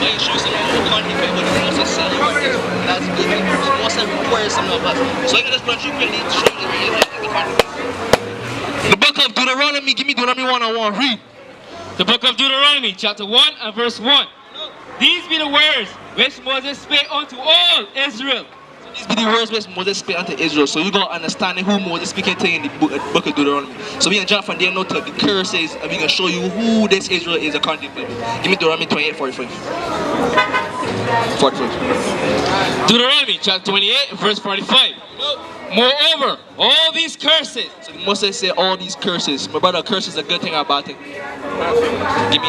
But you show some more content with the Moses said. That's good. The Moses requires some of us. So you can just run through quickly to show you the content. The book of Deuteronomy, give me Deuteronomy 1:1. Read. The book of Deuteronomy, chapter 1 and verse 1. These be the words which Moses spake unto all Israel. These be the words which Moses spake unto Israel. So you got to understand who Moses speaking to in the book of Deuteronomy. So we can jump from there now to the curses, and we can show you who this Israel is according to the Bible. Give me Deuteronomy 28:45. 45. Deuteronomy chapter 28 verse 45. Moreover, all these curses. So Moses said all these curses. My brother, curse is a good thing about it. Give me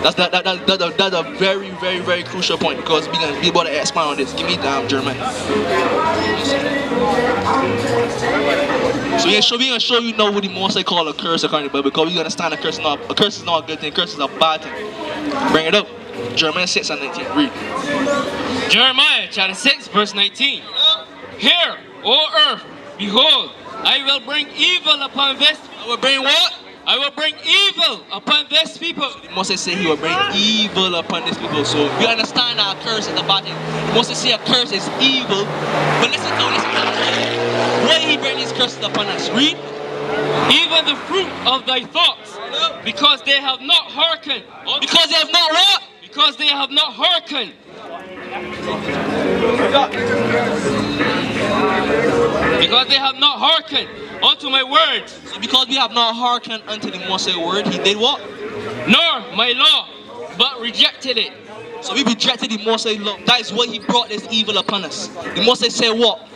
that's a very, very, very crucial point, because we can be able to expand on this. Give me Jeremiah. So we gonna show you now what the Moses call a curse according to the Bible, because we understand a curse is not a good thing. A curse is a bad thing. Bring it up. Jeremiah 6 and 19. Read. Jeremiah chapter 6 verse 19. Hear, O earth, behold, I will bring evil upon this. I will bring what? I will bring evil upon this people. Moses said he will bring evil upon this people. So we understand that a curse is a bad thing. Moses said a curse is evil. But listen to why he bring these curses upon us. Read. Even the fruit of thy thoughts, because they have not hearkened. Because they have not what? Because they have not hearkened. Because they have not hearkened unto my words. So because we have not hearkened unto the Moses word, he did what? Nor my law, but rejected it. So we rejected the Moses law. That is what he brought this evil upon us. The Moses said what?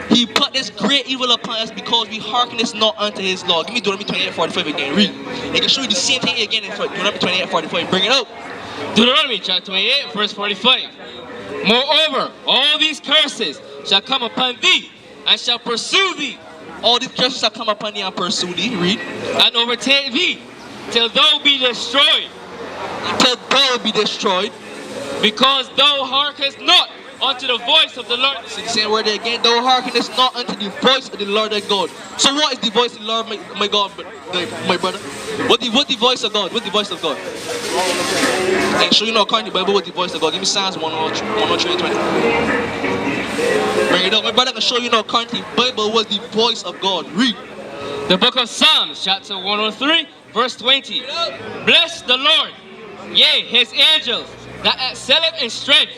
He put this great evil upon us because we hearken not unto his law. Give me Deuteronomy 28:45 again. Read. It can show you the same thing again in Deuteronomy 28:45. Bring it up. Deuteronomy chapter 28 verse 45. Moreover, all these curses shall come upon thee, and shall pursue thee. All these curses shall come upon thee and pursue thee. Read. And overtake thee, till thou be destroyed. Until thou be destroyed. Because thou hearkenest not unto the voice of the Lord. See the same word again. Thou hearkenest not unto the voice of the Lord thy God. So what is the voice of the Lord, my God, my brother? What the voice of God? What's the voice of God? And show you know according to the Bible what the voice of God. Give me Psalms 103:20. Bring it up. My brother can show you know according to the Bible what the voice of God. Read. The book of Psalms, chapter 103, verse 20. Bless the Lord, yea, his angels, that excelleth in strength,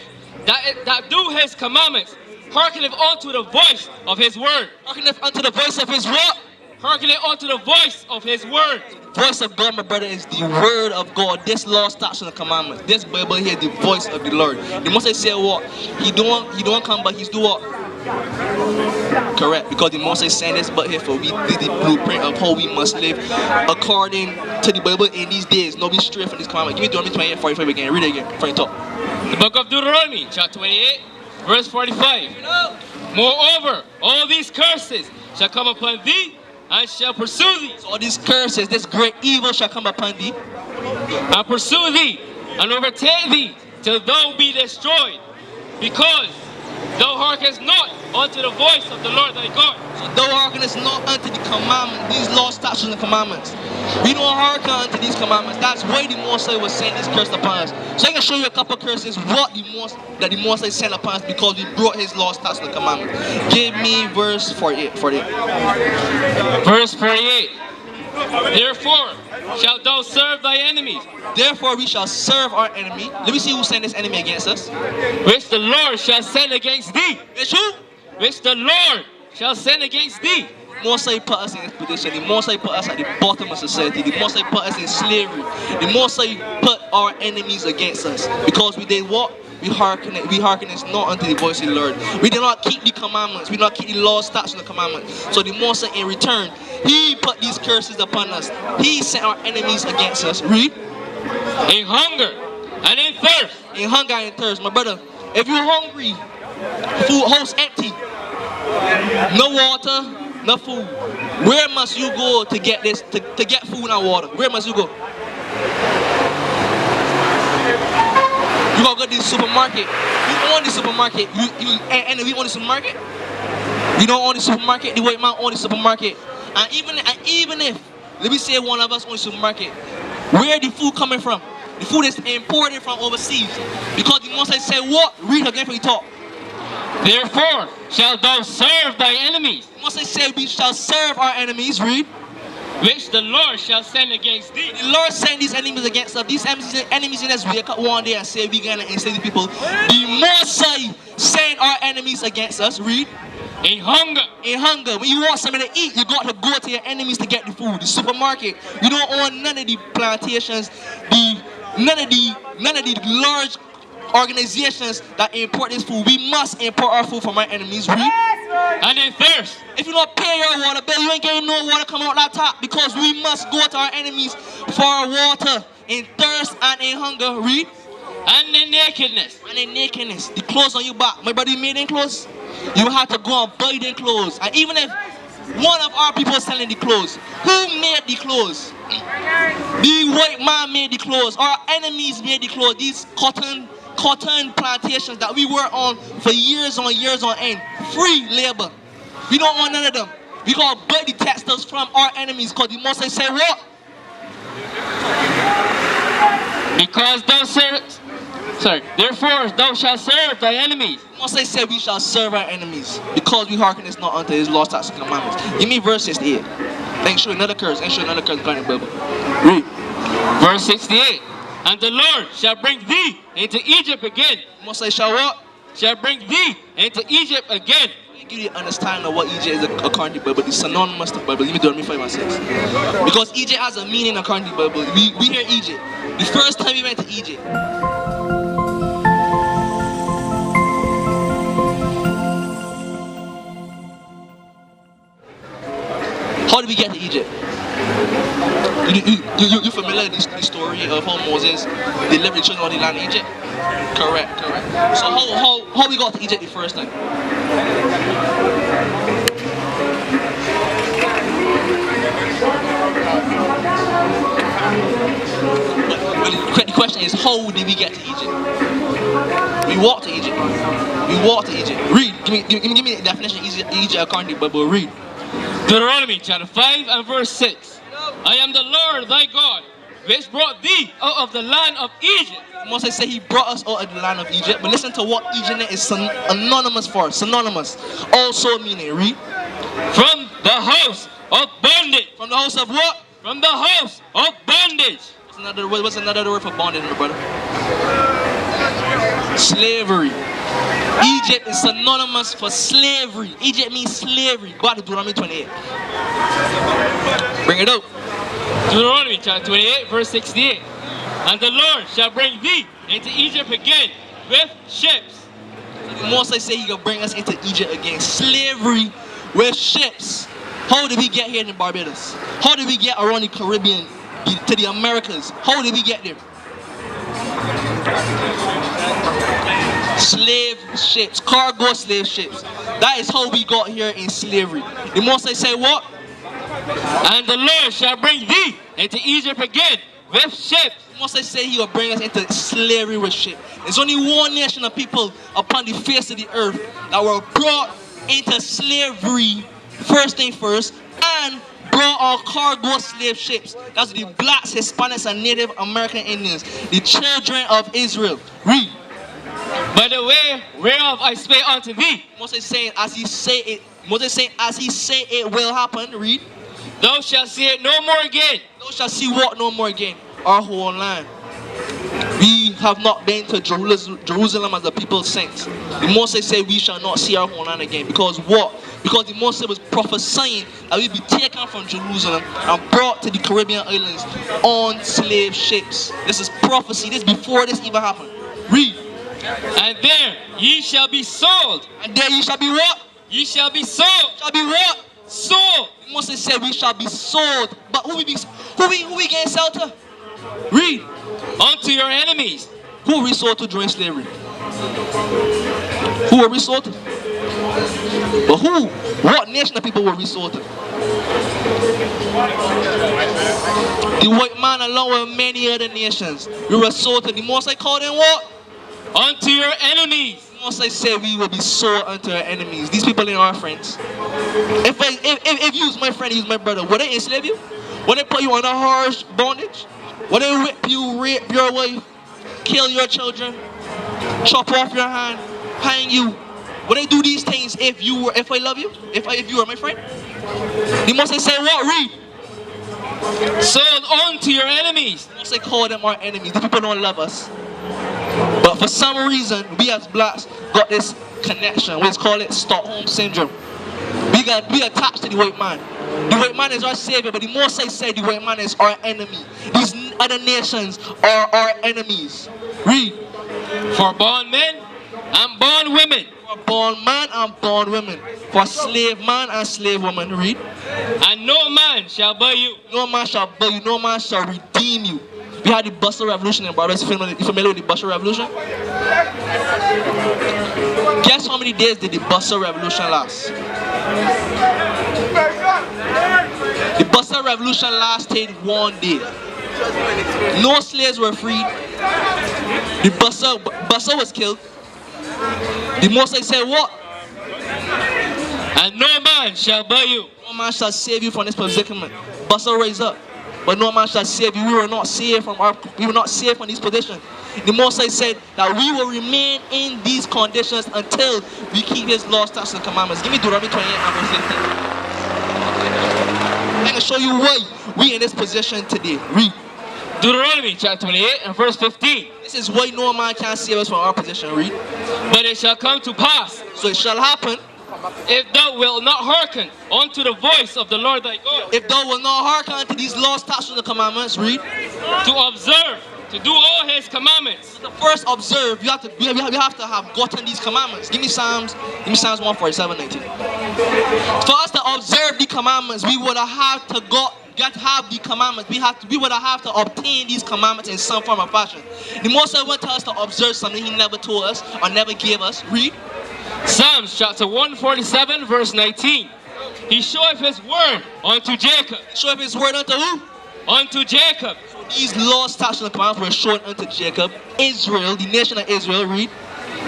that do his commandments, hearkeneth unto the voice of his word. Hearkeneth unto the voice of his what? Hearkeneth unto the voice of his word. The voice of God, my brother, is the word of God. This law starts on the commandments. This Bible here, the voice of the Lord. The Moses said what? He don't come, but he's do what? Correct, because the Moses sent this but here for we did the blueprint of how we must live according to the Bible in these days. No be straight from this commandment. Give me Deuteronomy 28:45 again. Read it again. From the top. The book of Deuteronomy, chapter 28, verse 45. Moreover, all these curses shall come upon thee, and shall pursue thee. So all these curses, this great evil shall come upon thee, and pursue thee, and overtake thee, till thou be destroyed, because thou hearkenest not unto the voice of the Lord thy God. So thou hearkenest not unto the commandments, these laws, statutes, and the commandments. We don't hearken unto these commandments. That's why the Moses was saying this curse upon us. So I can show you a couple of curses what the Moses sent upon us because we brought his laws, statutes, and the commandments. Give me verse 48. Verse 48. Therefore shalt thou serve thy enemies. Therefore we shall serve our enemy. Let me see who sent this enemy against us. Which the Lord shall send against thee. Which who? Which the Lord shall send against thee. The Moses put us in this position. The Moses put us at the bottom of society. The Moses put us in slavery. The Moses put our enemies against us because we did what? We hearken not unto the voice of the Lord. We did not keep the commandments. We did not keep the laws, statutes, and the commandments. So the Moses in return, he put these curses upon us. He sent our enemies against us. Read. In hunger and in thirst. In hunger and thirst. My brother, if you're hungry, food house empty, no water, no food, where must you go to get this, to get food and water? Where must you go? You gotta go to the supermarket. You own the supermarket. And we own the supermarket. We don't own the supermarket. The white man own the supermarket. And even if, let me say one of us own the supermarket, where the food coming from? The food is imported from overseas. Because the Most High said what? Read again for you talk. Therefore shalt thou serve thy enemies, The Most High said we shall serve our enemies. Read. which the Lord shall send against thee. The Lord sent these enemies against us. These enemies in us wake up one day and say we're gonna enslave the people. The Most High send our enemies against us. Read. In hunger, In hunger, when you want something to eat, you got to go to your enemies to get the food. The supermarket, you don't own none of the plantations, none of the large organizations that import this food. We must import our food from our enemies. Read. and in thirst, If you don't pay your water bill, you ain't getting no water coming out that tap, because we must go to our enemies for our water in thirst and in hunger. Read. and in nakedness. And in nakedness, the clothes on your back. My brother, you made them clothes. You have to go and buy them clothes. And even if one of our people is selling the clothes, who made the clothes? The white man made the clothes. Our enemies made the clothes. These cotton plantations that we work on for years on end. Free labor. We don't want none of them. We gotta buy the textiles from our enemies, because the Most High say what? Because thou servest, therefore thou shalt serve thy enemies. The Most High said we shall serve our enemies, because we hearken not unto his laws, statutes, and commandments. Give me verse 68. Ain't sure another curse. Ain't sure another curse in the Bible. Read. Verse 68. And the Lord shall bring thee into Egypt again. The Most High shall what? Shall bring thee into Egypt again. Give you understanding of what Egypt is according to the Bible. It's synonymous to the Bible. Let me do it 5 and 6. Because Egypt has a meaning according to the Bible. We hear Egypt. The first time we went to Egypt, how did we get to Egypt? You familiar with the story of how Moses delivered the children of the land of Egypt? Correct. So how we got to Egypt the first time? But the question is, how did we get to Egypt? We walked to Egypt. Read. Give me the definition of Egypt according to the Bible. Read. Deuteronomy chapter 5 and verse 6. I am the Lord thy God, which brought thee out of the land of Egypt. Moses said he brought us out of the land of Egypt. But listen to what Egypt is synonymous for. Synonymous. Also meaning. Read. From the house of bondage. From the house of what? From the house of bondage. What's another word for bondage, my brother? Slavery. Egypt is synonymous for slavery. Egypt means slavery. Go to Deuteronomy 28. Bring it up. Deuteronomy chapter 28 verse 68. And the Lord shall bring thee into Egypt again with ships. The Most High say he gonna bring us into Egypt again. Slavery with ships. How did we get here in Barbados? How did we get around the Caribbean to the Americas? How did we get there? Slave ships, cargo slave ships. That is how we got here in slavery. The Most High say what? And the Lord shall bring thee into Egypt again with ships. The Most High say he will bring us into slavery with ships. There's only one nation of people upon the face of the earth that were brought into slavery first thing first, and brought on cargo slave ships. That's the blacks, Hispanics, and Native American Indians, the children of Israel. Read. By the way whereof I spake unto thee. Moses saying as he say it. Moses saying as he say it will happen. Read. Thou shalt see it no more again. Thou shalt see what no more again? Our whole land. We have not been to Jerusalem as the people since. The Moses said we shall not see our whole land again. Because what? Because the Moses was prophesying that we'd be taken from Jerusalem and brought to the Caribbean islands on slave ships. This is prophecy. This is before this even happened. Read. And there ye shall be sold. And there ye shall be what? Ye shall be sold. Shall be what? Sold. Moses said we shall be sold. But who we getting sold to? Read. Unto your enemies. Who were we sold to during slavery? Who were we sold to? But who? What nation of people were we sold to? The white man along with many other nations. We were sold to. The Most High called them what? Unto your enemies. The Most High said we will be sold unto our enemies. These people ain't our friends. If you was my friend, you was my brother, would they enslave you? Would they put you under harsh bondage? When they whip you, rape your wife, kill your children, chop off your hand, hang you. When they do these things, if I love you, if you are my friend, the Most High say what? Read. Sold on to your enemies. The Most High call them our enemies. The people don't love us. But for some reason, we as blacks got this connection. Let's call it Stockholm Syndrome. We attached to the white man. The white man is our savior, but the Most High said the white man is our enemy. These other nations are our enemies. Read. For born men and born women. For born man and born women. For slave man and slave woman. Read. And no man shall buy you. No man shall buy you. No man shall redeem you. We had the Buster Revolution in Barbados. You familiar with the Buster Revolution? Guess how many days did the Buster Revolution last? The Buster Revolution lasted 1 day. No slaves were freed. The Buster was killed. The Most High said what? And no man shall buy you. No man shall save you from this predicament. Buster raised up, but no man shall save you. We were not saved from these positions. The Most High said that we will remain in these conditions until we keep His laws, statutes, and commandments. Give me Deuteronomy 28 and verse 15. I can show you why we in this position today. Read. Deuteronomy chapter 28 and verse 15. This is why no man can save us from our position. Read. But it shall come to pass, So it shall happen, if thou wilt not hearken unto the voice of the Lord thy God, if thou wilt not hearken unto these laws, statutes, and commandments. Read. to observe, to do all His commandments. To first observe, we have to have gotten these commandments. Give me Psalms 147:19. For us to observe the commandments, we would have to have the commandments. We would have to obtain these commandments in some form or fashion. The Most High went to us to observe something He never told us or never gave us. Read. Psalms chapter 147 verse 19. He showeth His word unto Jacob. Show His word unto who? Unto Jacob. These laws, statutes, and commandments were shown unto Jacob, Israel, the nation of Israel. Read.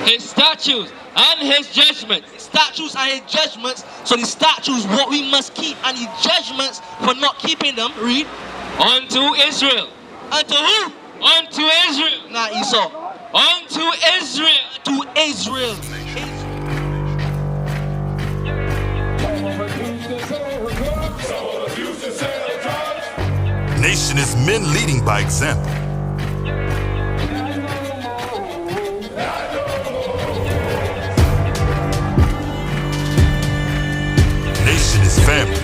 His statutes and His judgments. Statutes and His judgments. So the statutes, what we must keep, and the judgments for not keeping them. Read. Unto Israel. Unto who? Unto Israel. Not Esau. Unto Israel. To Israel. Nation is men leading by example. Nation is family.